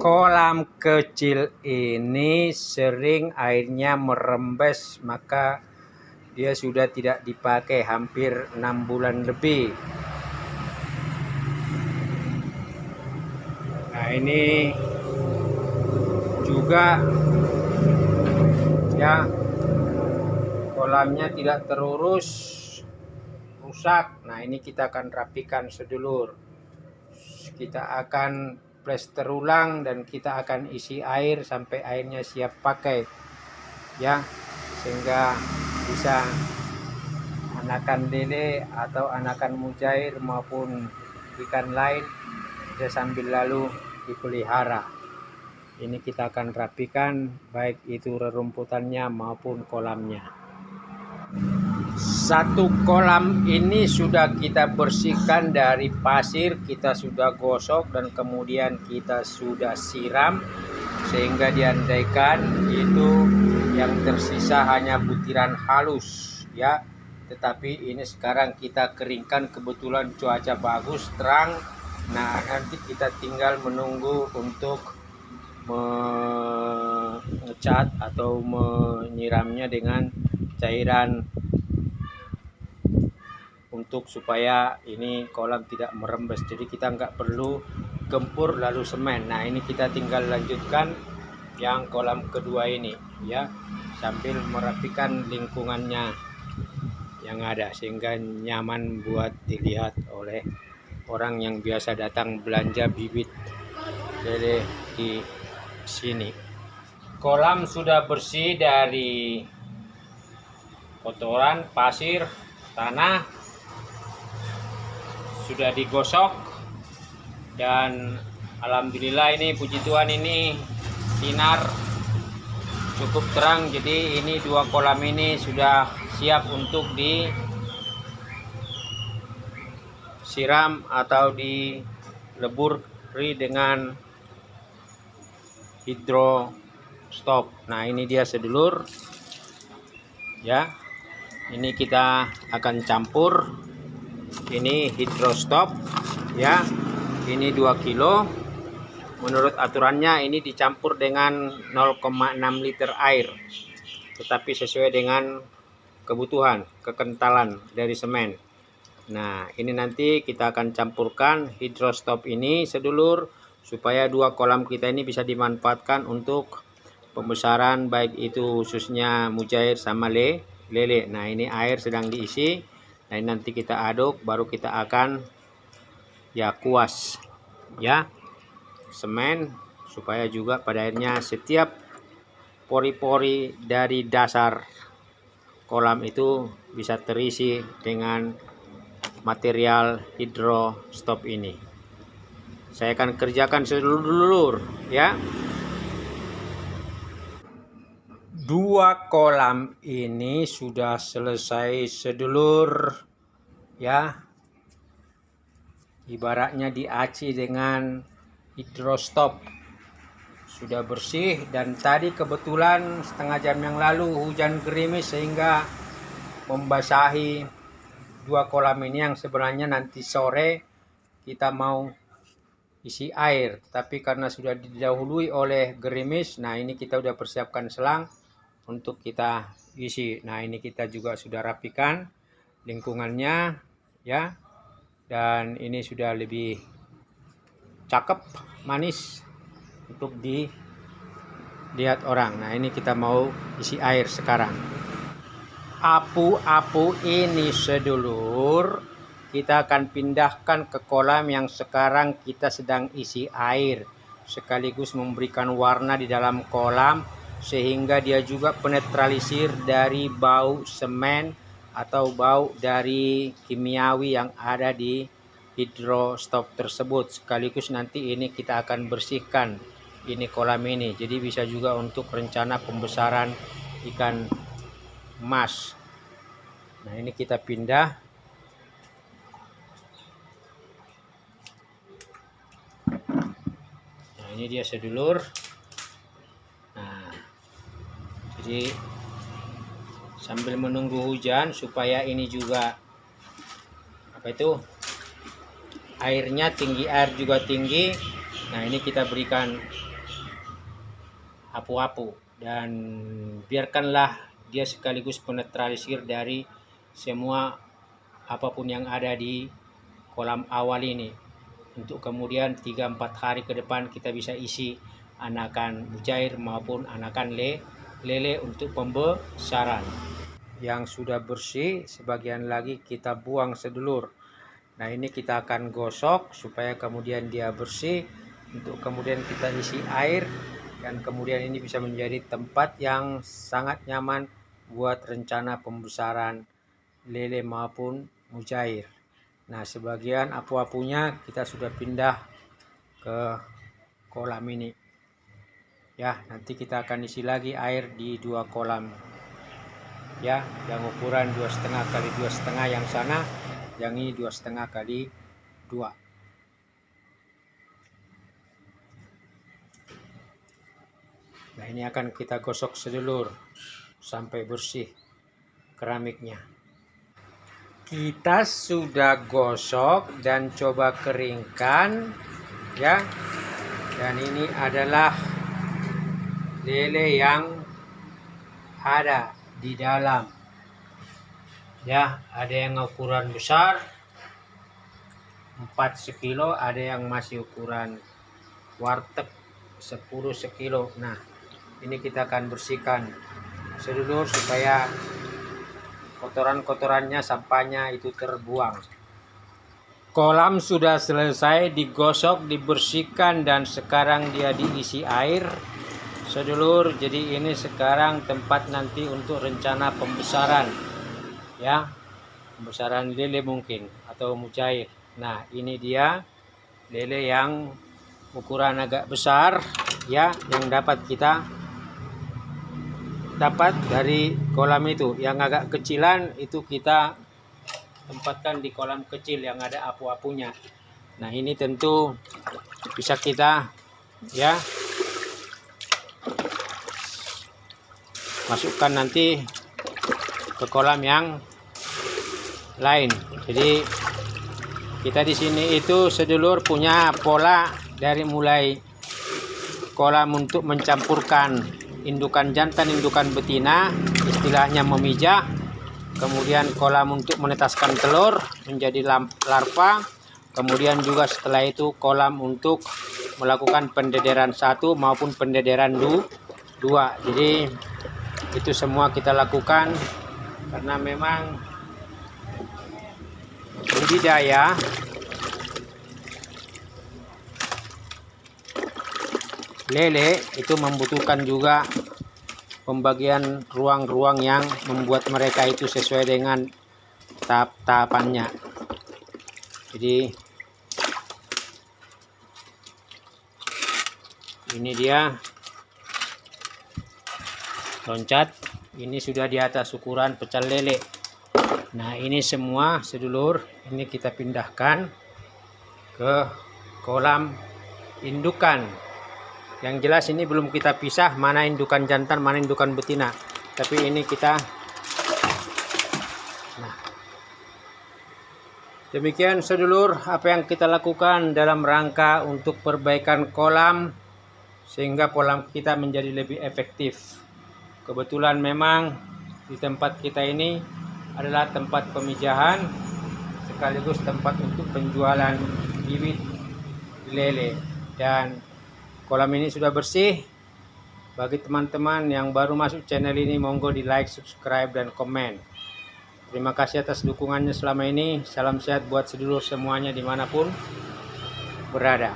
Kolam kecil ini sering airnya merembes, maka dia sudah tidak dipakai hampir 6 bulan lebih. Nah, ini juga ya, kolamnya tidak terurus, rusak. Nah, ini kita akan rapikan sedulur. Kita akan plester ulang dan kita akan isi air sampai airnya siap pakai ya, sehingga bisa anakan lele atau anakan mujair maupun ikan lain bisa sambil lalu dipelihara. Ini kita akan rapikan baik itu rerumputannya maupun kolamnya. Satu kolam ini sudah kita bersihkan dari pasir, kita sudah gosok dan kemudian kita sudah siram sehingga diandaikan itu yang tersisa hanya butiran halus ya. Tetapi ini sekarang kita keringkan, kebetulan cuaca bagus, terang. Nah, nanti kita tinggal menunggu untuk mengecat atau menyiramnya dengan cairan untuk supaya ini kolam tidak merembes. Jadi kita nggak perlu gempur lalu semen. Nah, ini kita tinggal lanjutkan yang kolam kedua ini ya, sambil merapikan lingkungannya yang ada sehingga nyaman buat dilihat oleh orang yang biasa datang belanja bibit lele di sini. Kolam sudah bersih dari kotoran, pasir, tanah, sudah digosok dan alhamdulillah ini puji Tuhan ini sinar cukup terang. Jadi ini dua kolam ini sudah siap untuk disiram atau dileburi dengan hidrostop. Nah, ini dia sedulur ya, ini kita akan campur. Ini hidrostop ya, ini 2 kilo. Menurut aturannya ini dicampur dengan 0,6 liter air, tetapi sesuai dengan kebutuhan kekentalan dari semen. Nah, ini nanti kita akan campurkan hidrostop ini sedulur, supaya dua kolam kita ini bisa dimanfaatkan untuk pembesaran baik itu khususnya mujair sama lele. Nah, ini air sedang diisi. Nah, nanti kita aduk, baru kita akan ya kuas ya semen, supaya juga pada akhirnya setiap pori-pori dari dasar kolam itu bisa terisi dengan material hidrostop ini. Saya akan kerjakan sedulur ya. Dua kolam ini sudah selesai sedulur ya, ibaratnya diaci dengan hidrostop, sudah bersih. Dan tadi kebetulan setengah jam yang lalu hujan gerimis sehingga membasahi dua kolam ini, yang sebenarnya nanti sore kita mau isi air, tapi karena sudah didahului oleh gerimis, nah ini kita udah persiapkan selang untuk kita isi. Nah, ini kita juga sudah rapikan lingkungannya ya, dan ini sudah lebih cakep, manis untuk dilihat orang. Nah, ini kita mau isi air sekarang. Apu-apu ini sedulur kita akan pindahkan ke kolam yang sekarang kita sedang isi air, sekaligus memberikan warna di dalam kolam sehingga dia juga penetralisir dari bau semen atau bau dari kimiawi yang ada di hidrostop tersebut. Sekaligus nanti ini kita akan bersihkan ini kolam ini, jadi bisa juga untuk rencana pembesaran ikan emas. Nah, ini kita pindah. Nah, ini dia sedulur. Nah, jadi sambil menunggu hujan supaya ini juga airnya tinggi, air juga tinggi, Nah, ini kita berikan apu-apu dan biarkanlah dia sekaligus penetralisir dari semua apapun yang ada di kolam awal ini, untuk kemudian 3-4 hari ke depan kita bisa isi anakan mujair maupun anakan lele untuk pembesaran. Yang sudah bersih sebagian lagi kita buang sedulur. Nah, ini kita akan gosok supaya kemudian dia bersih, untuk kemudian kita isi air, dan kemudian ini bisa menjadi tempat yang sangat nyaman buat rencana pembesaran lele maupun mujair. Nah, sebagian apu-apunya kita sudah pindah ke kolam ini. Ya, nanti kita akan isi lagi air di 2 kolam. Ya, yang ukuran 2,5 kali 2,5 yang sana, yang ini 2,5 kali 2. Nah, ini akan kita gosok sedulur sampai bersih keramiknya. Kita sudah gosok dan coba keringkan ya. Dan ini adalah lele yang ada di dalam. Ya, ada yang ukuran besar 4 sekilo, ada yang masih ukuran warteg 10 sekilo. Nah, ini kita akan bersihkan sedulur supaya kotoran-kotorannya, sampahnya itu terbuang. Kolam sudah selesai digosok, dibersihkan, dan sekarang dia diisi air sedulur. Jadi ini sekarang tempat nanti untuk rencana pembesaran ya, pembesaran lele mungkin atau mujair. Nah, ini dia lele yang ukuran agak besar ya, yang dapat kita dapat dari kolam itu. Yang agak kecilan itu kita tempatkan di kolam kecil yang ada apu-apunya. Nah, ini tentu bisa kita ya masukkan nanti ke kolam yang lain. Jadi kita di sini itu sedulur punya pola dari mulai kolam untuk mencampurkan indukan jantan, indukan betina, istilahnya memijah. Kemudian kolam untuk menetaskan telur menjadi larva. Kemudian juga setelah itu kolam untuk melakukan pendederan 1 maupun pendederan 2. Jadi itu semua kita lakukan karena memang budidaya lele itu membutuhkan juga pembagian ruang-ruang yang membuat mereka itu sesuai dengan tahap-tahapannya. Jadi ini dia loncat, ini sudah di atas ukuran pecel lele. Nah, ini semua sedulur ini kita pindahkan ke kolam indukan. Yang jelas ini belum kita pisah mana indukan jantan, mana indukan betina. Tapi ini kita. Nah, demikian sedulur apa yang kita lakukan dalam rangka untuk perbaikan kolam sehingga kolam kita menjadi lebih efektif. Kebetulan memang di tempat kita ini adalah tempat pemijahan sekaligus tempat untuk penjualan bibit lele, dan kolam ini sudah bersih. Bagi teman-teman yang baru masuk channel ini, monggo di like, subscribe, dan komen. Terima kasih atas dukungannya selama ini. Salam sehat buat sedulur semuanya dimanapun berada.